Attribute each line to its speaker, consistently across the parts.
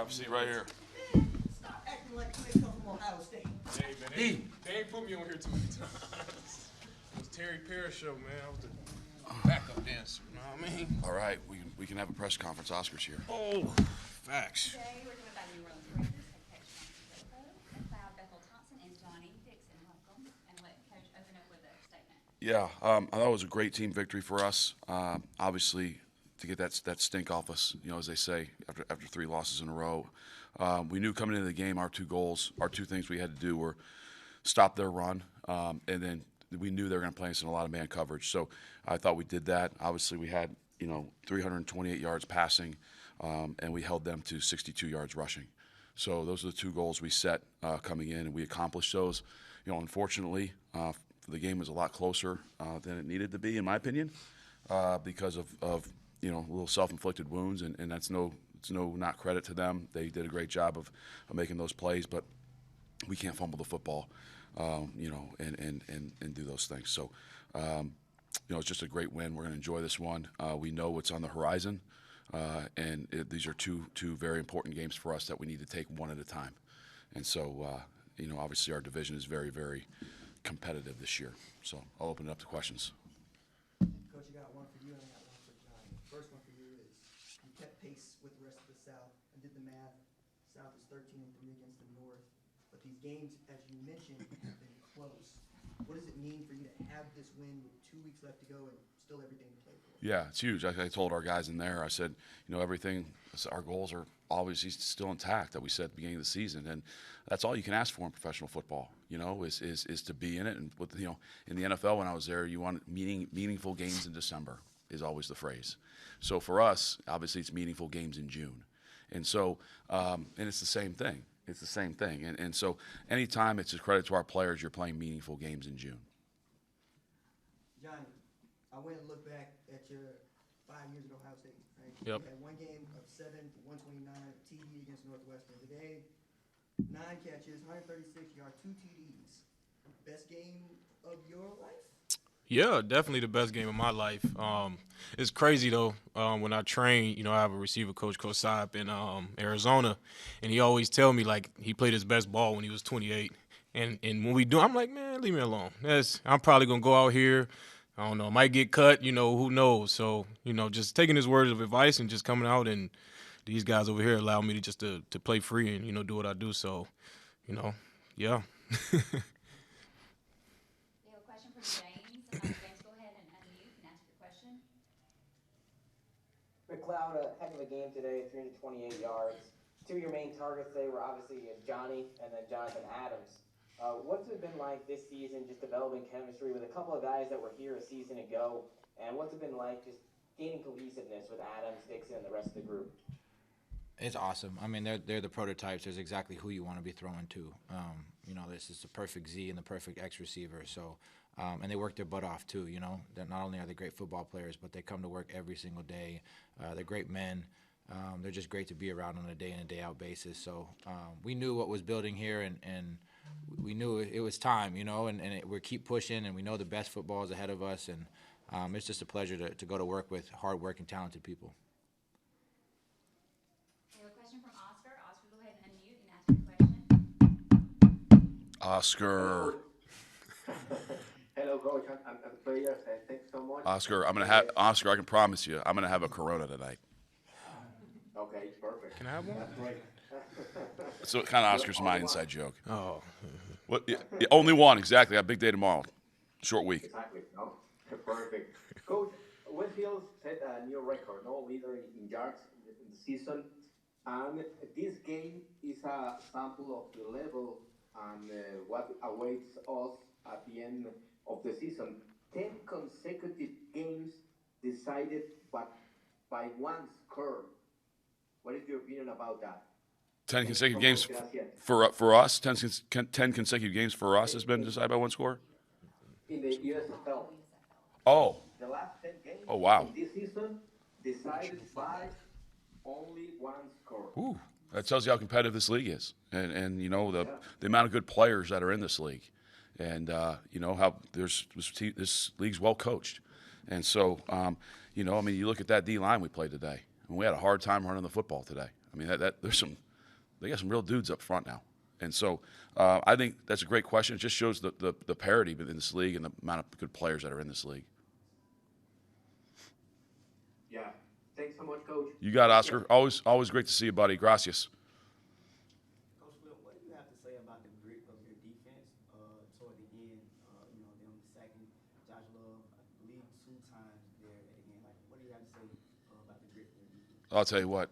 Speaker 1: Have a seat right here.
Speaker 2: Stop acting like you ain't come from Ohio State.
Speaker 3: Hey, man, they ain't put me on here too many times. It was Terry Parrish show, man. I was the backup dancer, you know what I mean?
Speaker 1: All right, we can have a press conference. Oscar's here.
Speaker 3: Oh, facts.
Speaker 4: Today we're doing about New Orleans Raiders head coach Bethel-Thompson and Johnny Dixon. Welcome, and let Coach open up with a statement.
Speaker 1: Yeah, I thought it was a great team victory for us. Obviously, to get that stink off us, as they say, after 3 losses in a row. We knew coming into the game our 2 goals, our 2 things we had to do were stop their run, and then we knew they were going to play us in a lot of man coverage. So I thought we did that. Obviously, we had 328 yards passing, and we held them to 62 yards rushing. So those are the 2 goals we set coming in, and we accomplished those. Unfortunately, the game was a lot closer than it needed to be, in my opinion, because of little self-inflicted wounds, and that's not credit to them. They did a great job of making those plays, but we can't fumble the football, and do those things. So, it's just a great win. We're going to enjoy this one. We know what's on the horizon, and these are two very important games for us that we need to take one at a time. And so, obviously our division is very, very competitive this year. So I'll open it up to questions.
Speaker 2: Coach, you got one for you and I got one for Johnny. First one for you is you kept pace with the rest of the South and did the math. South is 13-3 against the North, but these games, as you mentioned, have been close. What does it mean for you to have this win with 2 weeks left to go and still everything to play for?
Speaker 1: Yeah, it's huge. I told our guys in there, I said, everything, our goals are obviously still intact that we said at the beginning of the season, and that's all you can ask for in professional football, is to be in it. And with in the NFL when I was there, you want meaningful games in December is always the phrase. So for us, obviously it's meaningful games in June, and so and it's the same thing. It's the same thing, and so anytime it's a credit to our players, you're playing meaningful games in June.
Speaker 2: Johnny, I went and looked back at your 5 years at Ohio State. Right?
Speaker 3: Yep.
Speaker 2: You had 1 game of 7 for 129 TD against Northwestern. Today, 9 catches, 136 yards, 2 TDs. Best game of your life?
Speaker 3: Yeah, definitely the best game of my life. It's crazy, though. When I train, I have a receiver coach, Coach Saab, in Arizona, and he always tell me, he played his best ball when he was 28. And when we do, I'm like, man, leave me alone. I'm probably going to go out here. I don't know, might get cut, who knows. So, just taking his words of advice and just coming out, and these guys over here allow me to play free and, do what I do. So, yeah.
Speaker 4: We have a question from James. James, go ahead and unmute and ask your question.
Speaker 5: McLeod, a heck of a game today, 328 yards. 2 of your main targets today were obviously Johnny and then Jonathan Adams. What's it been like this season, just developing chemistry with a couple of guys that were here a season ago? And what's it been like just gaining cohesiveness with Adams, Dixon, and the rest of the group?
Speaker 6: It's awesome. I mean, they're the prototypes. There's exactly who you want to be throwing to. This is the perfect Z and the perfect X receiver. So, and they work their butt off too. That not only are they great football players, but they come to work every single day. They're great men. They're just great to be around on a day in and day out basis. So we knew what was building here, and we knew it was time. We keep pushing, and we know the best football is ahead of us, and it's just a pleasure to go to work with hard-working, talented people.
Speaker 4: We have a question from Oscar. Oscar, go ahead and unmute and ask your question.
Speaker 1: Oscar.
Speaker 7: Hello, coach, and players. Thanks so much.
Speaker 1: Oscar, I can promise you, I'm gonna have a Corona tonight.
Speaker 7: Okay, perfect.
Speaker 3: Can I have one?
Speaker 7: That's great.
Speaker 1: So kind of Oscar's my inside joke.
Speaker 3: Oh.
Speaker 1: What? Yeah, only one, exactly. I got a big day tomorrow. Short week.
Speaker 7: Exactly. No, perfect. Coach, Westfield set a new record, no leader in yards in the season, and this game is a sample of the level and what awaits us at the end of the season. 10 consecutive games decided by one score. What is your opinion about that?
Speaker 1: 10 consecutive games for us. 10 consecutive games for us has been decided by one score.
Speaker 7: In the USFL.
Speaker 1: Oh.
Speaker 7: The last 10 games.
Speaker 1: Oh wow.
Speaker 7: In this season decided by only one score.
Speaker 1: Ooh. That tells you how competitive this league is, and the amount of good players that are in this league, and how this league's well coached, and so you look at that D line we played today, and we had a hard time running the football today. I mean, there's some they got some real dudes up front now. And so I think that's a great question. It just shows the parity in this league and the amount of good players that are in this league.
Speaker 7: Yeah. Thanks so much, Coach.
Speaker 1: You got it, Oscar. Always great to see you, buddy. Gracias.
Speaker 2: Coach Will, what do you have to say about the grit of your defense toward the end? Them sacking Josh Love, I believe 2 times there at the end. Like, what do you have to say about the grit of your defense?
Speaker 1: I'll tell you what.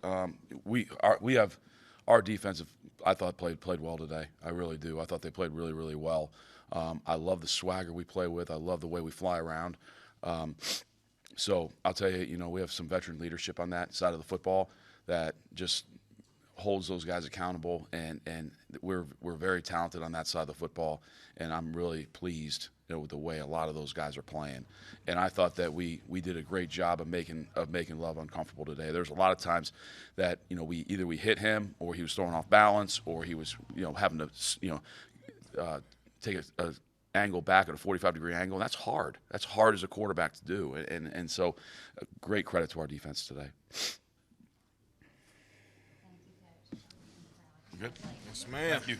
Speaker 1: We have our defensive. I thought played well today. I really do. I thought they played really, really well. I love the swagger we play with. I love the way we fly around. So I'll tell you, we have some veteran leadership on that side of the football that just holds those guys accountable, and we're very talented on that side of the football, and I'm really pleased with the way a lot of those guys are playing. And I thought that we did a great job of making Love uncomfortable today. There's a lot of times that we hit him, or he was throwing off balance, or he was having to take a angle back at a 45-degree angle. And that's hard. That's hard as a quarterback to do. And so, great credit to our defense today. Good.
Speaker 3: Yes, man.
Speaker 1: Thank you.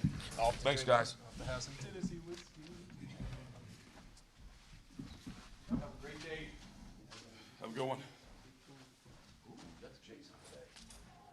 Speaker 1: Thanks, guys.
Speaker 3: Have some Tennessee whiskey.
Speaker 1: Have a great day. Have a good one.